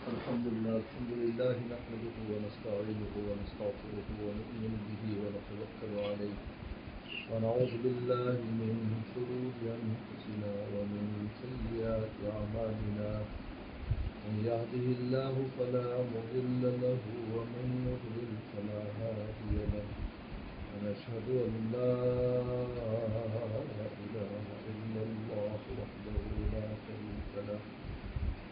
الحمد لله نحمده ونستعينه ونستغفره ونؤمن به ونتوكل عليه ونعوذ بالله من شرور أنفسنا ومن سيئات أعمالنا من يهده الله فلا مضل له ومن يضلل فلا هادي له ونشهد أن لا إله إلا الله وحده لا شريك له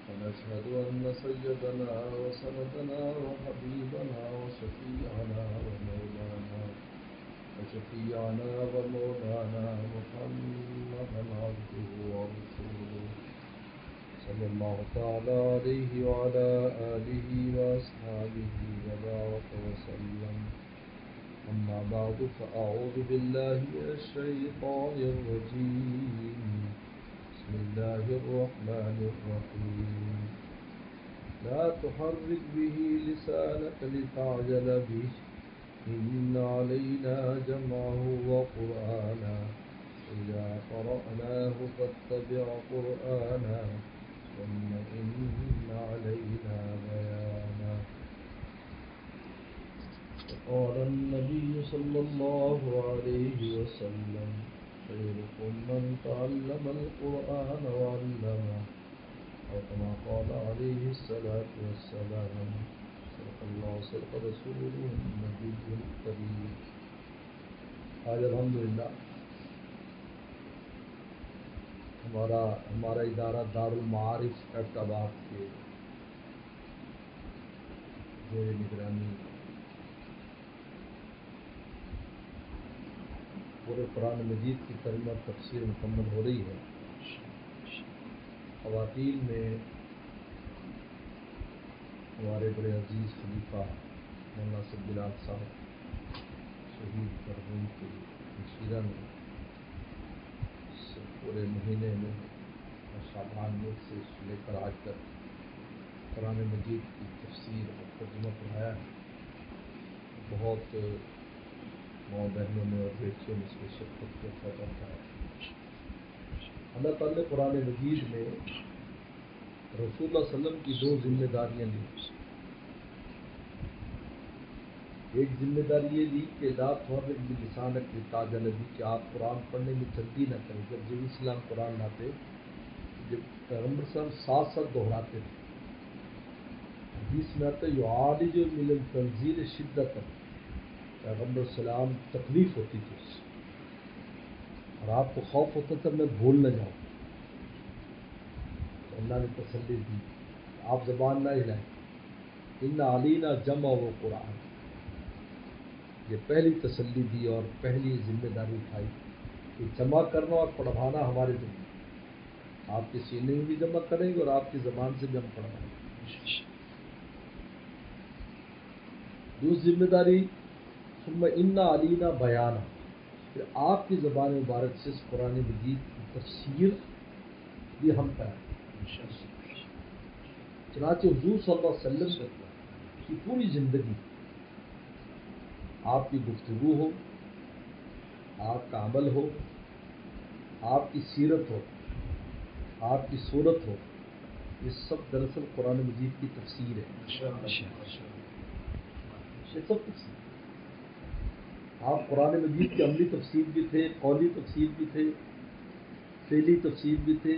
ونشهد أن سيدنا وسندنا وحبيبنا وشفيعنا ومولانا محمدا عبده ورسوله صلى الله تعالى عليه وعلى آله وأصحابه وبارك وسلم. أما بعد فأعوذ بالله من الشيطان الرجيم. بسم الله الرحمن الرحيم. لا تحرك به لسانك لتعجل به إن علينا جمعه وقرآنه إذا قرأناه فاتبع قرآنه ثم إن علينا بيانه. وقال النبي صلى الله عليه وسلم خيركم من تعلم القرآن وعلمه أو كما قال عليه الصلاة والسلام. صدق الله صدق رسوله النبي الكريم. آج الحمدللہ ہمارا ادارہ دارالمعارف ایبٹ آباد کے زیر نگرانی پورے قرآن مجید کی ترجمہ تفسیر مکمل ہو رہی ہے. خواتین میں ہمارے بڑے عزیز خلیفہ مولانا سید بلال صاحب شہید مرحوم کی مشیرہ نے پورے مہینے میں شعبان میں سے لے کر آج تک قرآن مجید کی تفسیر اور ترجمہ پڑھایا ہے. بہت ماں بہنوں نے اور بیٹیوں نے اس میں شرکت کیا کرتا ہے. اللہ تعالیٰ نے قرآن مجید میں رسول اللہ صلی اللہ علیہ وسلم کی دو ذمہ داریاں دی. ایک ذمہ داری یہ دی کہ لا تحرک بلسانک لتعجل به کہ آپ قرآن پڑھنے میں جلدی نہ کریں. جب نبی اسلام قرآن لاتے جب پیغمبر صلی اللہ علیہ وسلم ساتھ ساتھ دہراتے تھے. حدیث میں آتا ہے یعالج من التنزیل شدۃ، پیغمبر السلام تکلیف ہوتی تھی اور آپ کو خوف ہوتا تھا میں بھول نہ جاؤں. تو اللہ نے تسلی دی آپ زبان نہ ہلائیں. ان علینا جمع و قرآن، یہ پہلی تسلی دی اور پہلی ذمہ داری اٹھائی کہ جمع کرنا اور پڑھوانا ہمارے ذمہ. آپ کے سینے میں بھی جمع کریں گے اور آپ کی زبان سے بھی ہم پڑھوائیں گے. دوسری ذمہ داری ثم ان علینا بیانہ، پھر آپ کی زبان مبارک سے اس قرآن مجید کی تفسیر بھی ہم کریں. چنانچہ حضور صلی اللہ علیہ وسلم کی پوری زندگی، آپ کی گفتگو ہو، آپ کا عمل ہو، آپ کی سیرت ہو، آپ کی صورت ہو، یہ سب دراصل قرآن مجید کی تفسیر ہے. یہ سب تفسیر. آپ قرآن مجید کی عملی تفسیر بھی تھے، قولی تفسیر بھی تھے، فعلی تفسیر بھی تھے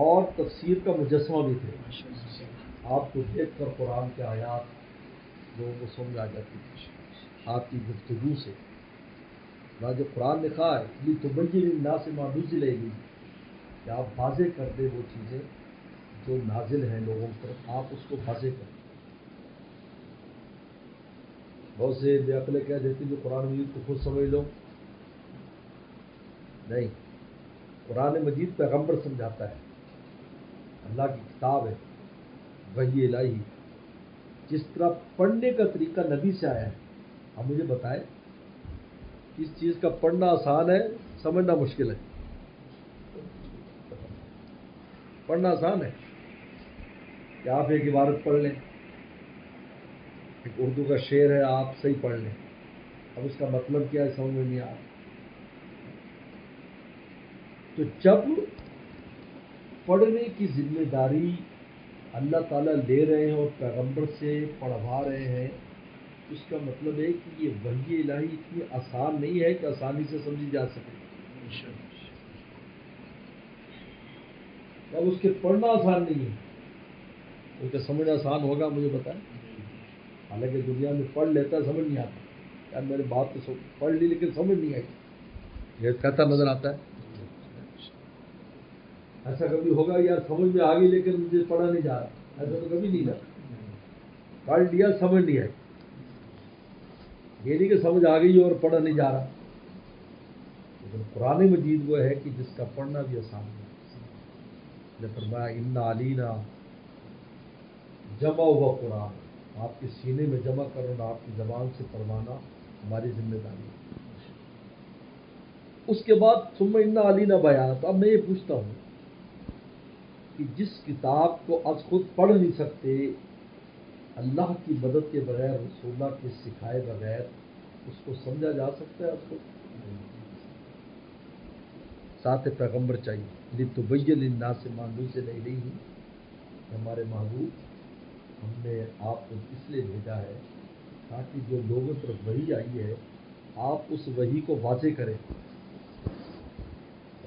اور تفسیر کا مجسمہ بھی تھے. آپ کو دیکھ کر قرآن کے آیات لوگوں کو سمجھ آ جاتی تھی آپ کی گفتگو سے. جو قرآن لکھا ہے لِتُبَيِّنَ لِلنَّاسِ مَا نُزِّلَ إِلَيْهِمْ کہ آپ واضح کر دیں وہ چیزیں جو نازل ہیں لوگوں پر، آپ اس کو واضح کریں. بہت سے بے عقلیں کہہ دیتے ہیں جو قرآن مجید کو خود سمجھ لو. نہیں، قرآن مجید پیغمبر سمجھاتا ہے، اللہ کی کتاب ہے، وحی الہی. جس طرح پڑھنے کا طریقہ نبی سے آیا ہے، اب مجھے بتائیں کس چیز کا پڑھنا آسان ہے سمجھنا مشکل ہے؟ پڑھنا آسان ہے کہ آپ ایک عبارت پڑھ لیں، ایک اردو کا شعر ہے آپ صحیح پڑھ لیں، اب اس کا مطلب کیا ہے سمجھ میں نہیں آ رہا. تو جب پڑھنے کی ذمہ داری اللہ تعالیٰ لے رہے ہیں اور پیغمبر سے پڑھوا رہے ہیں، اس کا مطلب ہے کہ یہ وحی الہی اتنی آسان نہیں ہے کہ آسانی سے سمجھی جا سکے۔ اب اس کے پڑھنا آسان نہیں ہے، ان کا سمجھنا آسان ہوگا مجھے بتائیں؟ حالانکہ دنیا میں پڑھ لیتا سمجھ نہیں آتا، یار میرے بات تو پڑھ لی لیکن سمجھ نہیں آئی، یہ کہتا نظر آتا ہے۔ ایسا کبھی ہوگا یار سمجھ میں آ گئی لیکن مجھے پڑھا نہیں جا رہا، ایسا تو کبھی نہیں رہا۔ پڑھ لیا سمجھ نہیں آئی، یہ نہیں کہ سمجھ آ گئی اور پڑھا نہیں جا رہا۔ لیکن قرآن مجید وہ ہے کہ جس کا پڑھنا بھی آسان ہے۔ نے فرمایا ان علینا جمع ہوا قرآن، آپ کے سینے میں جمع کرنا، آپ کی زبان سے پڑھوانا ہماری ذمہ داری ہے۔ اس کے بعد ثم ان علینا بیان۔ تو اب میں یہ پوچھتا ہوں کہ جس کتاب کو از خود پڑھ نہیں سکتے، اللہ کی مدد کے بغیر، رسول اللہ کے سکھائے بغیر، اس کو سمجھا جا سکتا ہے؟ اس کو ساتھ پیغمبر چاہیے، لتبین للناس ما نزل الیہم، ہمارے محبوب ہم نے آپ کو اس لیے بھیجا ہے تاکہ جو لوگوں طرف وحی آئی ہے آپ اس وحی کو واضح کریں۔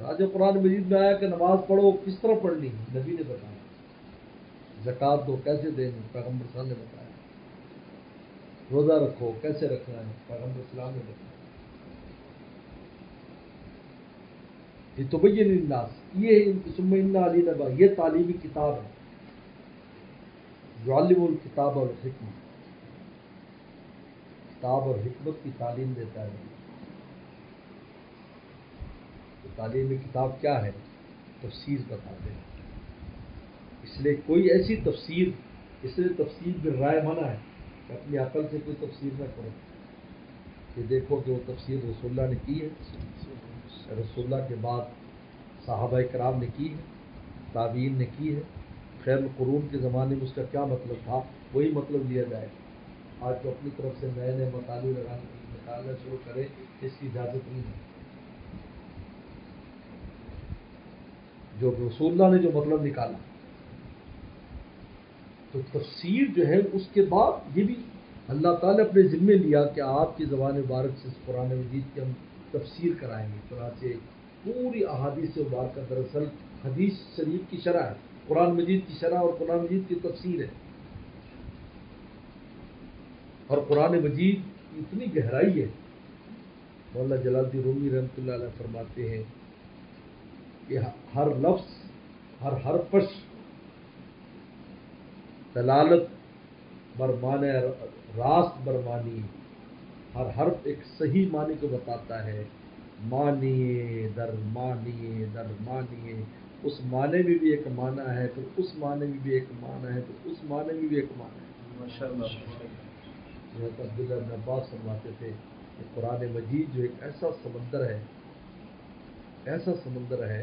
آج قرآن مجید میں آیا کہ نماز پڑھو، کس طرح پڑھنی نبی نے بتایا، زکوٰۃ دو کیسے دینی پیغمبر صلی اللہ علیہ وسلم نے بتایا، روزہ رکھو کیسے رکھنا ہے پیغمبر صلی اللہ علیہ وسلم نے بتایا۔ لتبین للناس، یہ ثم ان علینا، یہ تعلیمی کتاب ہے، یعلم الکتاب والحکمہ، کتاب اور حکمت کی تعلیم دیتا ہے۔ تو تعلیمی کتاب کیا ہے؟ تفسیر بتاتے ہیں۔ اس لیے کوئی ایسی تفسیر، اس لیے تفسیر بالرائے منع ہے کہ اپنی عقل سے کوئی تفسیر نہ کرو، کہ دیکھو کہ وہ تفسیر رسول اللہ نے کی ہے، رسول اللہ کے بعد صحابہ کرام نے کی ہے، تابعین نے کی ہے، خیر القرون کے زمانے میں اس کا کیا مطلب تھا، وہی مطلب لیا جائے۔ آج تو اپنی طرف سے نئے نئے مطالعے نکالنا شروع کرے، اس کی اجازت نہیں ہے۔ جو رسول اللہ نے جو مطلب نکالا، تو تفسیر جو ہے اس کے بعد یہ بھی اللہ تعالیٰ نے اپنے ذمے لیا کہ آپ کی زبان مبارک سے اس قرآن مجید کی ہم تفسیر کرائیں گے۔ چنانچہ پوری احادیث مبارکہ دراصل حدیث شریف کی شرح ہے، قرآن مجید کی شرح اور قرآن مجید کی تفسیر ہے۔ اور قرآن مجید کی اتنی گہرائی ہے، مولانا جلال الدین رومی رحمۃ اللہ علیہ فرماتے ہیں کہ ہر لفظ، ہر حرفش دلالت بر معنی راست بر معنی، ہر حرف ایک صحیح معنی کو بتاتا ہے، معنی در معنی در معنی، اس معنی میں بھی ایک معنی ہے، پھر اس معنی میں بھی ایک معنی ہے، پھر اس معنی میں بھی ایک معنی ہے۔ ماشاءاللہ حضرت عبداللہ بن عباس فرماتے تھے کہ قرآن مجید جو ایک ایسا سمندر ہے، ایسا سمندر ہے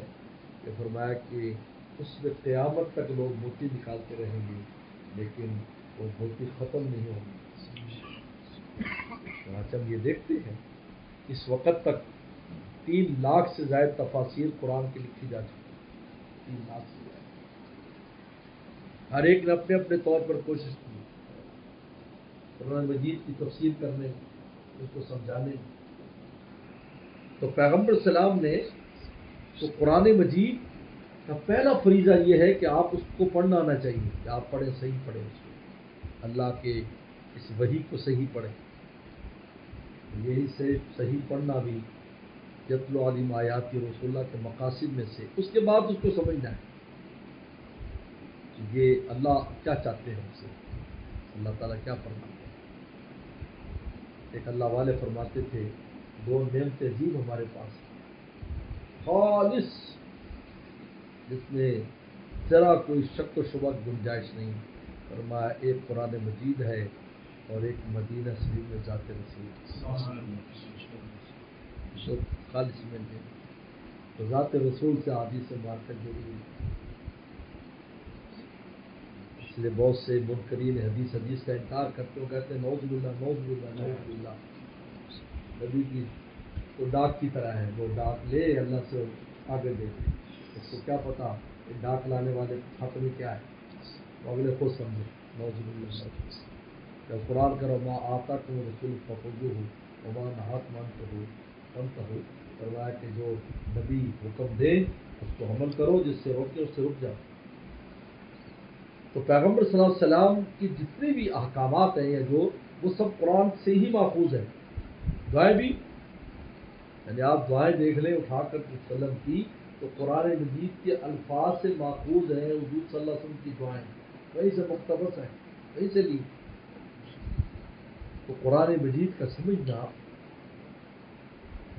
کہ فرمایا کہ اس میں قیامت تک لوگ موتی نکالتے رہیں گے لیکن وہ موتی ختم نہیں ہوگی۔ ہم یہ دیکھتے ہیں اس وقت تک 3 لاکھ سے زائد تفاسیر قرآن کی لکھی جا چکی ہے، 3 لاکھ سے زائد۔ ہر ایک نے اپنے اپنے طور پر کوشش کی قرآن مجید کی تفسیر کرنے، اس کو سمجھانے۔ تو پیغمبر السلام نے تو قرآن مجید کا پہلا فریضہ یہ ہے کہ آپ اس کو پڑھنا آنا چاہیے، کہ آپ پڑھیں، صحیح پڑھیں، اس کو اللہ کے اس وحی کو صحیح پڑھیں۔ یہی سے صحیح پڑھنا بھی یتلو علیہم آیات کی رسول اللہ کے مقاصد میں سے۔ اس کے بعد اس کو سمجھنا ہے کہ یہ اللہ کیا چاہتے ہیں ہم سے، اللہ تعالیٰ کیا فرماتے ہیں۔ ایک اللہ والے فرماتے تھے 2 نعمتیں عجیب ہمارے پاس ہیں، خالص، جس میں ذرا کوئی شک و شبہ گنجائش نہیں، فرمایا ایک قرآن مجید ہے اور ایک مدینہ شریف میں ذات رسول، خالص مل گئے۔ تو ذات رسول سے حدیث مبارکہ جڑی ہوئی، اس لیے بہت سے منکرین حدیث کا انکار کرتے ہو، کہتے ہیں نعوذ باللہ نعوذ باللہ نعوذ باللہ، نبی کی تو ڈاک کی طرح ہے، وہ ڈاک لے اللہ سے آگے دے، اس کو کیا پتا کہ ڈاک لانے والے خط میں کیا ہے۔ اگلے خود سمجھے نوزب اللہ جب قرآن کرو ماں آتا تم رسول فخو ہو وما نہات مانتے ہو بنتا ہو، فرمایا کہ جو نبی حکم دے اس کو عمل کرو، جس سے روکے اس سے رک جاؤ۔ تو پیغمبر صلی اللہ علیہ وسلم کی جتنے بھی احکامات ہیں یا جو وہ سب قرآن سے ہی محفوظ ہیں۔ دعائیں بھی، یعنی آپ دعائیں دیکھ لیں اٹھا کر وسلم کی تو قرآن مجید کے الفاظ سے ماخوذ ہیں، حضور صلی اللہ علیہ وسلم کی دعائیں وہیں سے مقتبس ہیں، وہیں سے لی۔ تو قرآن مجید کا سمجھنا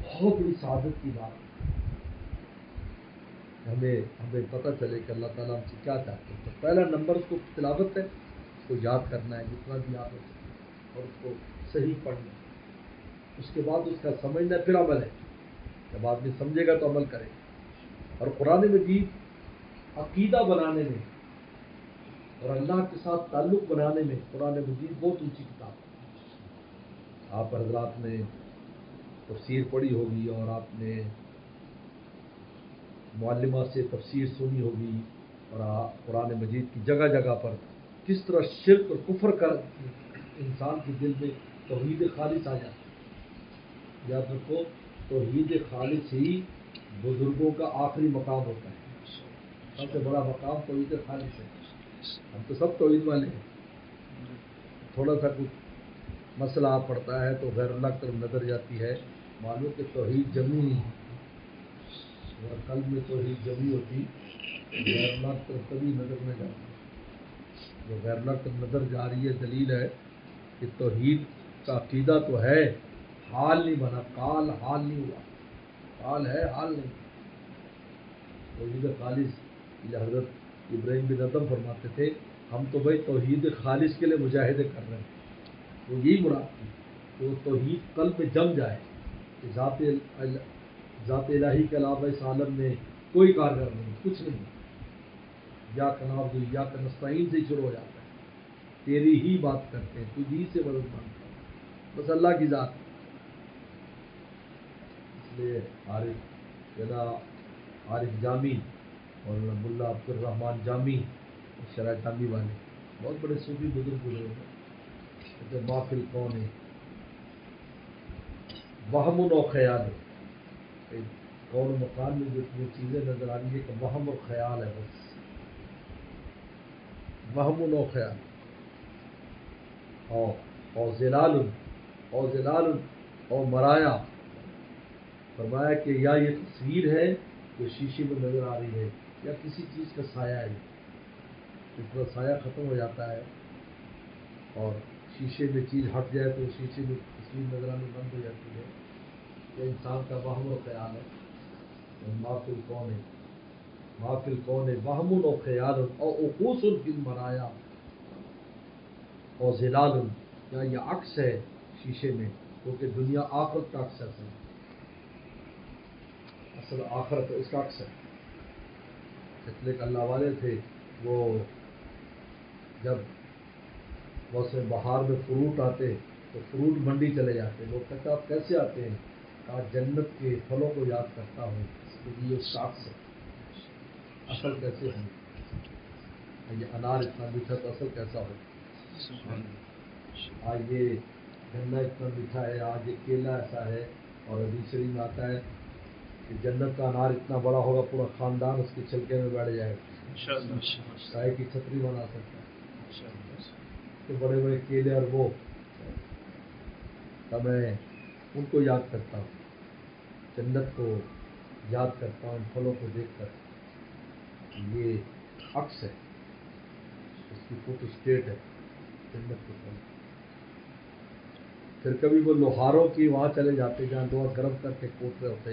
بہت بڑی سعادت کی بات ہے۔ ہمیں پتہ چلے کہ اللہ تعالیٰ ہم سے کیا چاہتے ہیں۔ تو پہلا نمبر اس کو تلاوت ہے، اس کو یاد کرنا ہے جتنا بھی یاد ہو سکے، اور اس کو صحیح پڑھنا ہے۔ اس کے بعد اس کا سمجھنا ہے، پھر عمل ہے۔ جب آدمی سمجھے گا تو عمل کرے گا۔ اور قرآن مجید عقیدہ بنانے میں اور اللہ کے ساتھ تعلق بنانے میں قرآن مجید بہت اونچی کتاب ہے۔ آپ حضرات نے تفسیر پڑھی ہوگی اور آپ نے معلمہ سے تفسیر سنی ہوگی، اور قرآن مجید کی جگہ جگہ پر کس طرح شرک اور کفر کا انسان کے دل میں توحید خالص آ جاتا ہے۔ یاد رکھو، توحید خالص ہی بزرگوں کا آخری مقام ہوتا ہے۔ سب سے بڑا مقام توحید خالص ہے۔ ہم تو سب توحید والے ہیں، تھوڑا سا کچھ مسئلہ پڑتا ہے تو غیر اللہ کی طرف نظر جاتی ہے، معلوم کہ توحید جمی نہیں ہے۔ اگر قلب میں توحید جمی ہوتی غیر اللہ کی طرف کبھی نظر نہ جاتی۔ جو غیر اللہ کی طرف نظر جا رہی ہے دلیل ہے کہ توحید کا عقیدہ تو ہے، حال نہیں بنا، قال حال نہیں ہوا، قال ہے حال نہیں۔ توحید خالص یہ حضرت ابراہیم بن ادم فرماتے تھے، ہم تو بھائی توحید خالص کے لیے مجاہدے کر رہے ہیں۔ وہ یہی مراد تھی کہ وہ توحید قلب میں جم جائے کہ ذات الہی کے علاوہ اس عالم میں کوئی کارگر نہیں، کچھ نہیں۔ یا کنابود یا کنستعین سے شروع ہو جاتا ہے، تیری ہی بات کرتے ہیں، تجھی سے مدد مانگتے ہیں، بس اللہ کی ذات۔ اس لیے عارف جامی اور ملا عبد الرحمان جامی، شرح جامی والے بہت بڑے صوفی بزرگ ہوئے ہیں۔ محفل کون ہے وہم و خیال ہے، کون مکان میں جو چیزیں نظر آ رہی ہے کہ وہم اور خیال ہے، بس وہم و خیال۔ اور زلال اور مرایا، فرمایا کہ یا یہ تصویر ہے جو شیشے میں نظر آ رہی ہے، یا کسی چیز کا سایہ ہے۔ اس طرح سایہ ختم ہو جاتا ہے اور شیشے میں چیز ہٹ جائے تو شیشے میں تصویر نظر آنی بند ہو جاتی ہے۔ یہ انسان کا وہم و خیال ہے۔ محفل کون ہے وہم و خیال اور عقوس فی المرایا اور زلال، یا یہ عکس ہے شیشے میں، کیونکہ دنیا آخرت کا عکس ہے، اصل آخرت اس کا عکس ہے۔ اس لیے کہ اللہ والے تھے، وہ جب موسم بہار میں فروٹ آتے تو فروٹ منڈی چلے جاتے، لوگ کہتے آپ کیسے آتے ہیں؟ کہا جنت کے پھلوں کو یاد کرتا ہوں، کیونکہ یہ اس کا عکس ہے۔ اصل کیسے ہوں؟ یہ انار اتنا میٹھا تو اصل کیسا ہو؟ آج یہ گنا اتنا میٹھا ہے، آج یہ کیلا ایسا ہے، اور حدیث شریف میں آتا ہے کہ جنت کا انار اتنا بڑا ہوگا پورا خاندان اس کے چھلکے میں بیٹھ جائے گا، چائے کی چھتری بنا سکتا ہے۔ تو بڑے بڑے کیلے اور وہ میں ان کو یاد کرتا ہوں، جنت کو یاد کرتا ہوں ان پھلوں کو دیکھ کر۔ یہ عکس ہے، اس کی فوٹو اسٹیٹ ہے جنت کے پھل۔ پھر کبھی وہ لوہاروں کی وہاں چلے جاتے جہاں لوہا گرم کر کے کوٹ رہے ہوتے،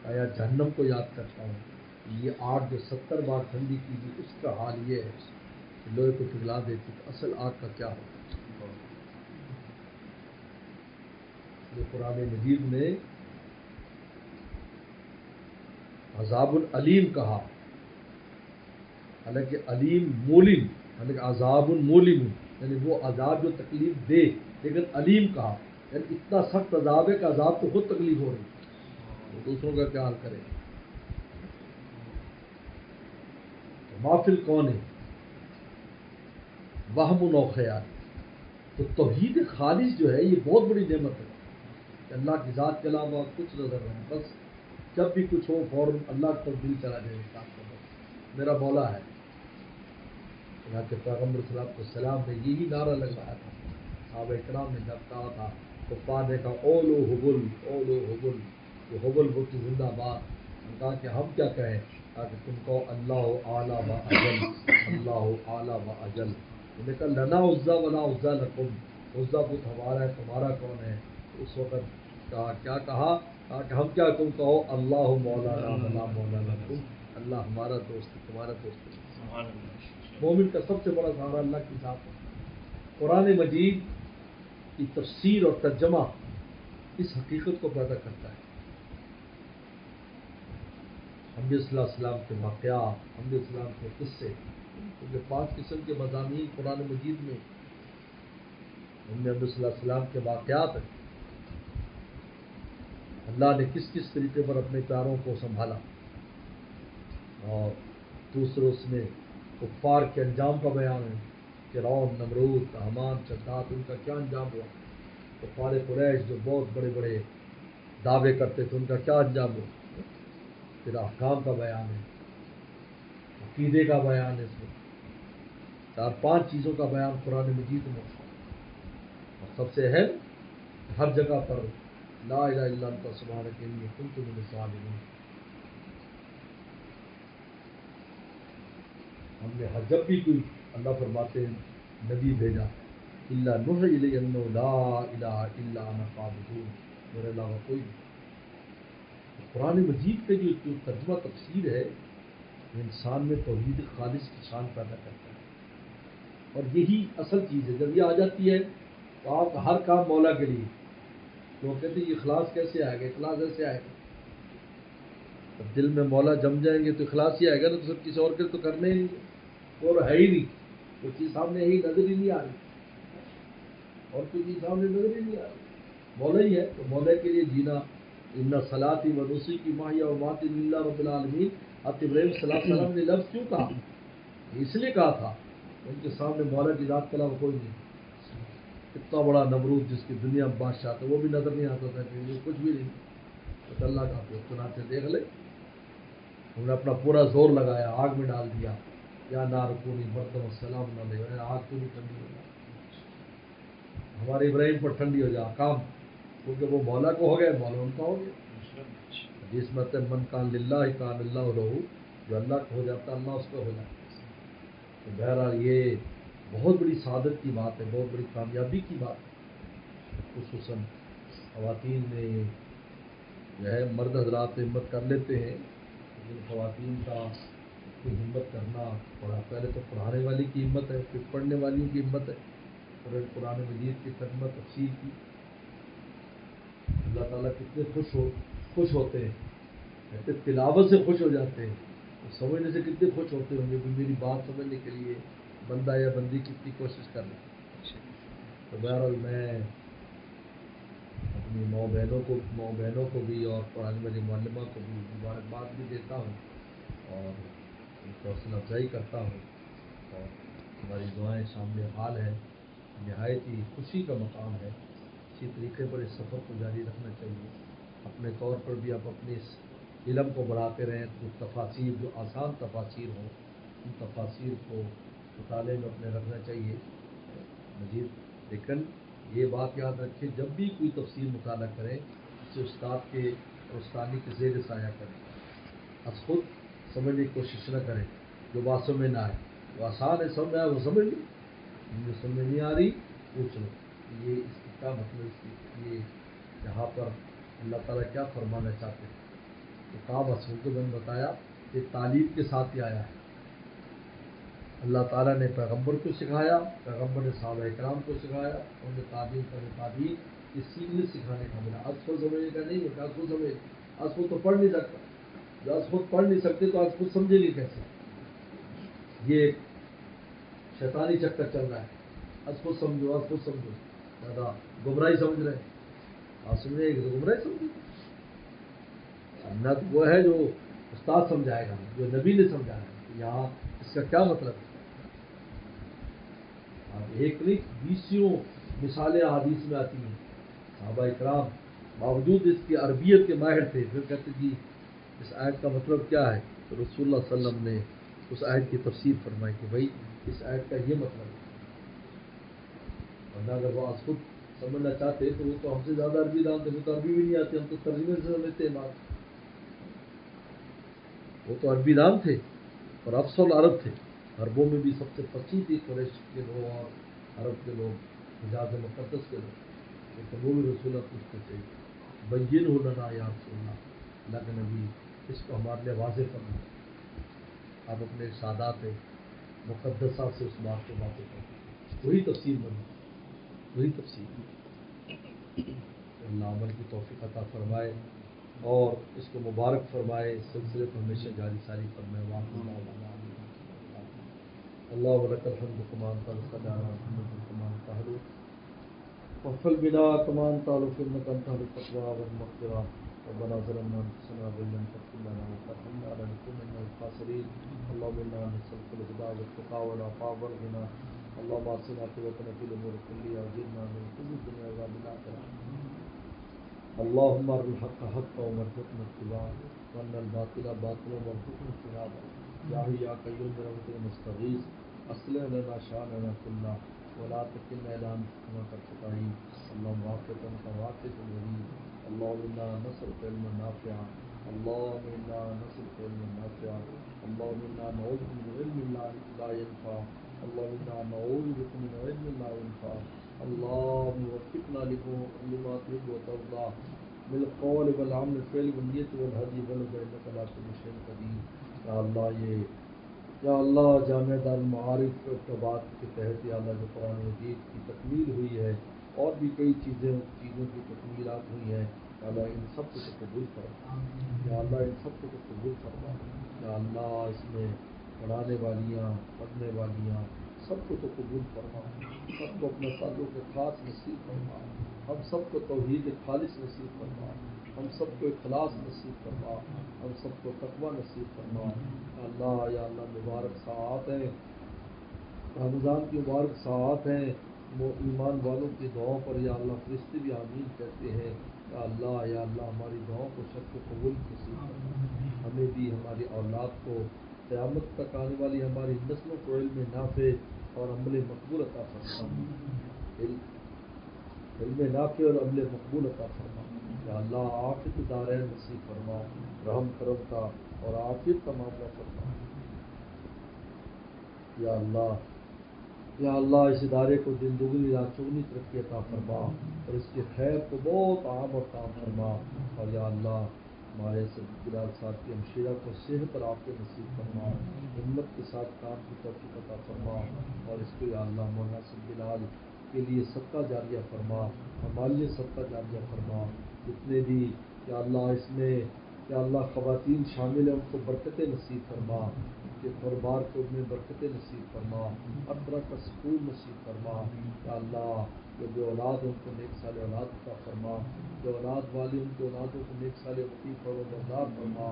یا جہنم کو یاد کرتا ہوں، یہ آگ جو 70 بار ٹھنڈی کی گئی اس کا حال یہ ہے کہ لوہے کو پگھلا دیتی، تو اصل آگ کا کیا ہوتا ہے؟ یہ قرآن مجید میں عذاب العلیم کہا، حالانکہ علیم مولم، یعنی عذاب المولم، یعنی وہ عذاب جو تکلیف دے، لیکن علیم کہا، یعنی اتنا سخت عذاب ہے کہ عذاب تو خود تکلیف ہو رہی ہے، وہ دوسروں کا کیا حال کرے گا۔ محفل کون ہے؟ وہم و خیال. تو توحید خالص جو ہے یہ بہت بڑی نعمت ہے کہ اللہ کی ذات کے علاوہ کچھ نظر نہیں، بس جب بھی کچھ ہو فوراً اللہ کی طرف دل چلا جائے انسان کا، بس میرا مولا ہے. چنانچہ پیغمبر صلی اللہ علیہ وسلم نے یہی نعرہ لگایا تھا. صحابہ کرام نے جب کہا تھا کفار نے کہا اولو حبل اولو حبل، یہ حبل بت زندہ باد. ہم کہا کہ ہم کیا کہیں؟ کہا کہ تم کہو اللہ اعلیٰ و اجل، اللہ اعلیٰ و اجل. انہوں نے کہا لنا عزا ولا عزا لکم، عزا بت ہمارا ہے تمہارا کون ہے؟ اس وقت کہا کیا کہا کہ ہم کیا تم کہو اللہ مولانا ولا مولا لکم، اللہ ہمارا دوست ہے تمہارا دوست ہے. مومن کا سب سے بڑا سہارا اللہ کی ذات ہے. قرآن مجید کی تفسیر اور ترجمہ اس حقیقت کو پیدا کرتا ہے. انبیاء صلی اللہ علیہ وسلم کے واقعات، انبیاء صلی اللہ علیہ وسلم کے قصے، کیونکہ 5 قسم کے مضامین قرآن مجید میں ان میں انبیاء صلی اللہ علیہ وسلم کے واقعات ہیں. اللہ نے کس کس طریقے پر اپنے پیاروں کو سنبھالا، اور دوسرے اس میں کفار کے انجام کا بیان ہے. فرعون، نمرود، حامان، شداد، ان کا کیا انجام ہوا. کفار قریش جو بہت بڑے بڑے دعوے کرتے تھے ان کا کیا انجام ہوا. پھر احکام کا بیان ہے، عقیدے کا بیان ہے. اس میں 4-5 چیزوں کا بیان قرآن مجید میں. اور سب سے اہم ہر جگہ پر لا الہ الا انت سبحانک انی کنت من الظالمین. ہم نے جب بھی کوئی اللہ فرماتے ہیں نبی بھیجا الا نوحی الی انہ لا الہ الا انا فاعبدون، میرے علاوہ کوئی نہیں. قرآن مجید کے جو ترجمہ تفسیر ہے وہ انسان میں توحید خالص کی شان پیدا کرتا ہے. اور یہی اصل چیز ہے. جب یہ آ جاتی ہے تو آپ ہر کام مولا کے لیے. لوگ کہتے ہیں یہ اخلاص کیسے آئے گا؟ اخلاص ایسے آئے گا جب دل میں مولا جم جائیں گے تو اخلاص ہی آئے گا نا. تو سب کسی اور کے تو کرنے ہی نہیں، اور ہے ہی نہیں، وہ چیز سامنے ہی نظر ہی نہیں آ رہی، اور کوئی چیز سامنے نظر ہی نہیں آ رہی. مولا ہی ہے تو مولا کے لیے جینا. ان صلاتی و نسکی کی ماہیا و ماتی للہ رب العالمین. حضرت ابراہیم صلی اللہ علیہ وسلم نے لفظ کیوں کہا؟ اس لیے کہا تھا ان کے سامنے مولا کی ذات کے علاوہ کوئی نہیں. اتنا بڑا نمرود جس کی دنیا میں بادشاہ تھا وہ بھی نظر نہیں آتا تھا کہ کچھ بھی نہیں. تو اللہ کا تو چنانچہ دیکھ لے انہوں نے اپنا پورا زور لگایا، آگ میں ڈال دیا. یا نار کونی بردم السلام نہ لے، آگ کو بھی ٹھنڈی ہو جائے، ہمارے ابراہیم پر ٹھنڈی ہو جائے کام، کیونکہ وہ مولا کو ہو گئے، مولا ان کا ہو گیا. جس مت من کان للہ کان اللہ لہو، جو اللہ کو ہو جاتا اللہ اس کو ہو جاتا. تو بہرحال یہ بہت بڑی سعادت کی بات ہے، بہت بڑی کامیابی کی بات ہے. خصوصاً خواتین میں جو ہے مرد حضرات ہمت کر لیتے ہیں، لیکن خواتین کا کی ہمت کرنا پڑا. پہلے تو پڑھانے والی کی ہمت ہے، پھر پڑھنے والیوں کی ہمت ہے. اور قرآن مجید کی ترجمہ تفسیر کی. اللہ تعالیٰ کتنے خوش ہوتے ہیں، کہتے تلاوت سے خوش ہو جاتے ہیں. سمجھنے سے کتنے خوش ہوتے ہوں گے کہ میری بات سمجھنے کے لیے بندہ یا بندی کتنی کوشش کر رہے. تو بہرحال میں اپنی ماؤں بہنوں کو بھی اور قرآن والی معلمہ کو بھی مبارکباد بھی دیتا ہوں اور ان کو حوصلہ افزائی کرتا ہوں. اور ہماری دعائیں شامل حال ہے. نہایت ہی خوشی کا مقام ہے. اسی طریقے پر اس سفر کو جاری رکھنا چاہیے. اپنے طور پر بھی آپ اپنے اس علم کو بڑھاتے رہیں. تو تفاسیر جو آسان تفاسیر ہوں ان تفاسیر کو مطالعے میں اپنے رکھنا چاہیے مزید. لیکن یہ بات یاد رکھیں جب بھی کوئی تفسیر مطالعہ کریں اسے استاد کے اور استانی کے زیر سایہ کریں. از خود سمجھنے کی کوشش نہ کریں. جو بات سمجھ نہ آئے وہ آسان ہے، سمجھ آئے وہ سمجھ لو، جو سمجھ نہیں آ رہی پوچھ لو. یہ اس کی کیا مطلب، اس کی یہ یہاں پر اللہ تعالیٰ کیا فرمانا چاہتے ہیں. تو کام اصول کو میں نے بتایا کہ تعلیم کے ساتھ ہی آیا ہے. اللہ تعالیٰ نے پیغمبر کو سکھایا، پیغمبر نے صحابہ کرام کو سکھایا، ان نے تعلیم کا تعلیم یہ سیکھنے سکھانے کا ملا. از خود سمجھنے کا نہیں ہوتا. از خود سمجھ از خود تو پڑھ نہیں سکتا. جو از خود پڑھ نہیں سکتے تو از خود سمجھے گی کیسے؟ یہ ایک شیطانی چکر چل رہا ہے. از خود سمجھو، از خود سمجھو، زیادہ گمراہی سمجھ رہے ہیں. آپ سمجھے گی تو گمراہی سمجھے. سمجھنا تو وہ ہے جو استاد سمجھائے گا، جو نبی نے سمجھایا. یہاں اس کا کیا مطلب ہے؟ ایک نہیں بیسیوں مثالیں حدیث میں آتی ہیں. صحابہ اکرام باوجود اس کی عربیت کے ماہر تھے، پھر کہتے جی اس آیت کا مطلب کیا ہے؟ تو رسول اللہ صلی اللہ علیہ وسلم نے اس آیت کی تفسیر فرمائی کہ بھائی اس آیت کا یہ مطلب ہے. ورنہ اگر وہ آج خود سمجھنا چاہتے تو وہ تو ہم سے زیادہ عربی دان تھے، وہ تو عربی بھی نہیں آتے، ہم تو ترجمے سے سمجھتے ہیں بات. وہ تو عربی دان تھے اور افسر عرب تھے، عربوں میں بھی سب سے فصیح تھی قریش کے لوگ اور عرب کے لوگ، حجاز مقدس کے لوگ. لیکن وہ بھی رسول اللہ پوچھتے تھے بین ہو لنا یا رسول اللہ کے نبی اس کو ہمارے لیے واضح کرنا. آپ اپنے ارشادات مقدسہ سے اس بات کو واضح کریں، وہی تفسیر بنی، وہی تفسیر. اللہ عمل کی توفیق عطا فرمائے اور اس کو مبارک فرمائے، اس سلسلے کو ہمیشہ جاری ساری فرمائے. اللہ ولک الحمد کما انت صلی علی محمد کما انت اہل وفل بنا کما انت اہل انک انت اہل التقوی والمغفرہ. ربنا ظلمنا انفسنا وان لم تغفر لنا وترحمنا لنكونن من الخاسرين. اللهم انا نسألك الهدى والتقى والعفاف والغنى. اللهم اعصنا عاقبتنا في الامور كلها واجرنا من خزي الدنيا وعذاب الاخره. اللهم ارنا الحق حقا وارزقنا اتباعه وارنا الباطل باطلا وارزقنا اجتنابه. یا حی یا قیوم برحمتک نستغیث اصلح لنا شاننا كله ولا تکلنا الى انفسنا طرفة عین. اللهم وافقنا كوافق الورید. اللهم انا نسألك علما نافعا. اللهم انا نسألك علما نافعا. اللهم انا نعوذ بك من علم لا ينفع. اللهم انا نعوذ بك من علم لا ينفع. اللهم وفقنا لما تحب وترضى من القول والعمل والفعل والنیت والهدی والهدى انك على كل شيء قدیر. یا اللہ یا اللہ جامعہ دار المعارف اقتباس کے تحت یا اللہ جو قرآن مجید کی تکمیل ہوئی ہے اور بھی کئی چیزوں کی تکمیلات ہوئی ہیں، یا اللہ ان سب کو تو قبول فرما. یا اللہ ان سب کو تو قبول فرما. یا اللہ اس میں پڑھانے والیاں پڑھنے والیاں سب کو تو قبول فرما. سب کو اپنا تعلق خاص نصیب فرما. ہم سب کو توحید خالص نصیب فرما. ہم سب کو اخلاص نصیب فرما. ہم سب کو تقوی نصیب فرما. یا اللہ مبارک ساعات ہیں، رمضان کی مبارک ساعات ہیں، وہ ایمان والوں کی دعاؤں پر یا اللہ فرشتے بھی آمین کہتے ہیں. یا اللہ ہماری دعاؤں کو شک و قبول نصیب فرما. ہمیں بھی ہماری اولاد کو قیامت تک آنے والی ہماری نسلوں کو علم نافع اور عمل مقبول عطا فرما. علم نافع اور عمل مقبول عطا فرما. یا اللہ عافیت دارین نصیب فرما. رحم کرم کا اور عافیت کا معاملہ فرما. یا اللہ اس ادارے کو دن دگنی رات چگنی ترقی عطا فرما اور اس کے خیر کو بہت عام اور تام فرما. اور یا اللہ ہمارے بلال صاحب کی ہمشیرہ کو صحت اور عافیت نصیب فرما. ہمت کے ساتھ کام کی توفیق عطا فرما. اور اس کو یا اللہ مولانا صاحب بلال کے لیے صدقہ جاریہ فرما، ہمارے لیے صدقہ جاریہ فرما. جتنے بھی یا اللہ اس میں یا اللہ خواتین شامل ہیں ان کو برکتیں نصیب فرما. کہ کاروبار کو میں برکتیں نصیب فرما، ہر طرح کا سکون نصیب فرما. یا اللہ جو بے اولاد ان کو نیک سال اولاد عطا فرما. جو اولاد والے ان کے اولادوں کو نیک سال وقیف اور بردار فرما.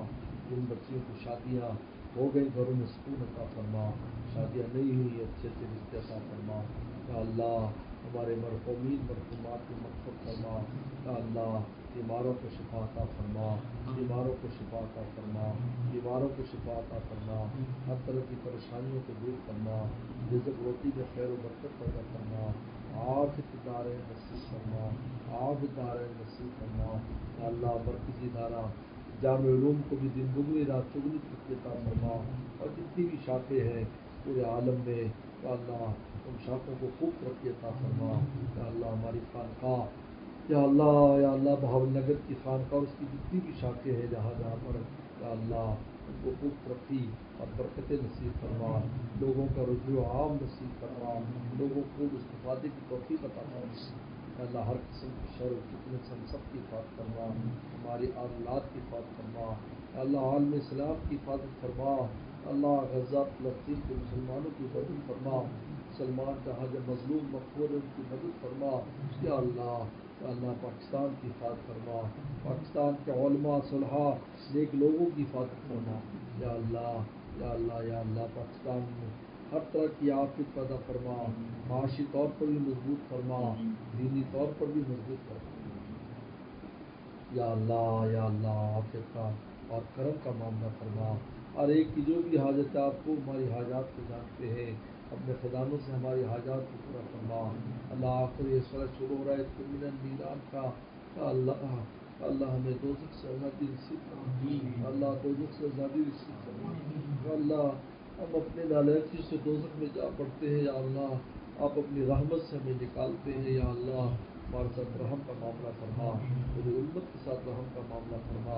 جن بچیوں کی شادیاں ہو گئی گھروں میں سکون عطا فرما. شادیاں نہیں ہوئی اچھے اچھے رشتے عطا فرما. یا اللہ ہمارے مرحومین مرحومات کی مغفرت فرما. یا اللہ بیماروں کو شفا عطا فرما. بیماروں کو شفا عطا فرما. بیماروں کو شفا عطا فرما. ہر طرح کی پریشانیوں کو دور فرما. رزق روٹی میں خیر و برکت پیدا فرما. عافیت دارین نصیب فرما. عافیت دارین نصیب فرما. یا اللہ مرکزی ادارہ جامع علوم کو بھی دن دگنی رات چگنی ترقی عطا فرما. اور جتنی بھی شاخیں ہیں پورے عالم میں یا اللہ ان شاخوں کو خوب ترقی عطا فرما. یا اللہ ہماری خانقاہ یا اللہ بہاول نگر کی خانقاہ اور اس کی جتنی بھی شاخیں ہیں جہاں جہاں پر یا اللہ ان کو خوب ترقی اور برکتیں نصیب فرما. لوگوں کا رجوع عام نصیب فرما. لوگوں کو استفادے کی توفیق عطا فرما. یا اللہ ہر قسم کی شر و فتنے سے ہم سب کی حفاظت فرما. ہماری اولاد کی حفاظت فرما. یا اللہ عالم اسلام کی حفاظت فرما. اللہ غزہ فلسطین کے مسلمانوں کی مدد فرما. مسلمان جہاں جب مظلوم مقبول ان کی مدد فرما. یا اللہ پاکستان کی حفاظت فرما. پاکستان کے علماء صلحاء نیک لوگوں کی حفاظت فرما. یا اللہ پاکستان میں ہر طرح کی عافیت پیدا فرما، معاشی طور پر بھی مضبوط فرما، دینی طور پر بھی مضبوط فرما۔ یا اللہ عافیت کا اور کرم کا معاملہ فرما۔ ہر ایک کی جو بھی حاجت ہے آپ کو ہماری حاجات کو جانتے ہیں، اپنے خزانوں سے ہماری حاجات کو پورا فرما۔ اللہ آخر یہ شروع ہو رہا ہے اس کو من النیران کا، اللہ ہمیں دوزخ سے آزادی نصیب فرما، اللہ دوزخ سے آزادی نصیب فرما۔ اللہ ہم اپنے نالائکی سے دوزخ میں جا پڑتے ہیں، یا اللہ آپ اپنی رحمت سے ہمیں نکالتے ہیں، یا اللہ ہمارے ساتھ رحم کا معاملہ فرما، پوری امت کے ساتھ رحم کا معاملہ فرما،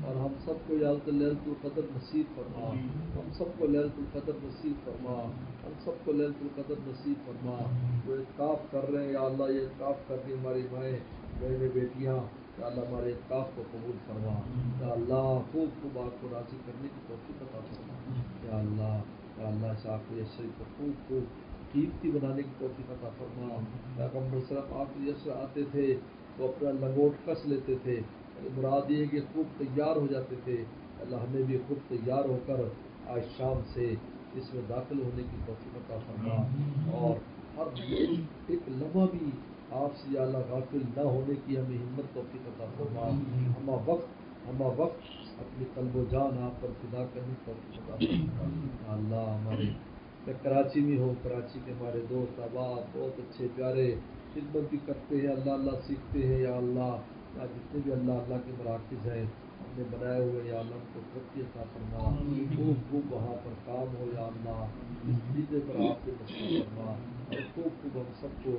اور ہم سب کو یا لیلۃ القدر نصیب فرما، ہم سب کو لیلۃ القدر نصیب فرما، ہم سب کو لیلۃ القدر نصیب فرما۔ جو اعتکاف کر رہے ہیں یا اللہ یہ اعتکاف کر رہی ہماری مائیں بہنیں بیٹیاں، یا اللہ ہمارے اعتکاف کو قبول فرما، یا اللہ خوب خوب آپ کو راضی کرنے کی توفیق عطا فرما، یا اللہ اس آخری عشر کو خوب خوب قیمتی بنانے کی توفیق عطا فرما۔ پیغمبر صلی اللہ علیہ وسلم آخری عشر آتے تھے تو اپنا لنگوٹ کس لیتے تھے، یعنی مراد یہ کہ خوب تیار ہو جاتے تھے۔ اللہ ہمیں بھی خوب تیار ہو کر آج شام سے اس میں داخل ہونے کی توفیق عطا فرما، اور ہر ایک لمحہ بھی آپ سے یا اللہ غافل نہ ہونے کی ہمیں ہمت توفیق عطا فرما۔ ہمہ وقت اپنی قلب و جان آپ پر فدا کرنے کی توفیق عطا فرما۔ یا اللہ ہمارے میں کراچی میں ہوں، کراچی کے ہمارے دوست احباب بہت اچھے پیارے خدمت بھی کرتے ہیں، اللہ سیکھتے ہیں، یا اللہ جتنے بھی اللہ کے مراکز ہیں ہم نے بنائے ہوئے، یا اللہ ان کو ترقی عطا فرما، خوب خوب وہاں پر کام ہو، یا اللہ اس طریقے پر آپ کے نصیب فرما، اور خوب خوب ہم سب کو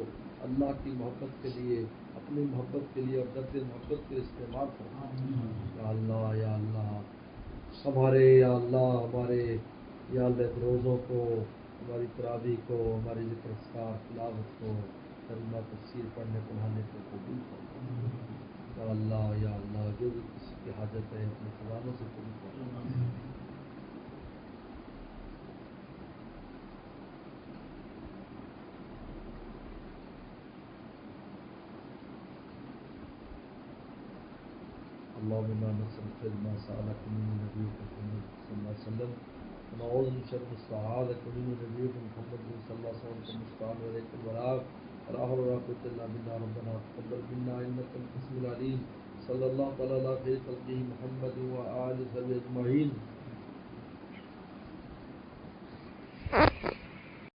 اللہ کی محبت کے لیے، اپنی محبت کے لیے اور درد محبت کے استعمال فرما۔ یا اللہ ہمارے یا اللہ ہمارے یا اللہ روزوں کو، ہماری تراویح کو، ہماری ذکر اذکار تلاوت کو، کلمہ تفسیر پڑھنے پڑھانے کو قبول فرما۔ یا اللہ جو بھی کسی کی حاجت ہے اپنے خزانوں سے پوری فرما۔ اللهم انا نسألك ما سألك منه نبيك محمد صلى الله عليه وسلم، ونعوذ من شر ما استعاذك منه نبيك محمد صلى الله عليه وسلم، المستعان وإليك البلاغ، ولا حول ولا قوة إلا بالله، ربنا تقبل منا إنك أنت السميع العليم، صلى الله تعالى على خير خلقه محمد وآله وصحبه أجمعين۔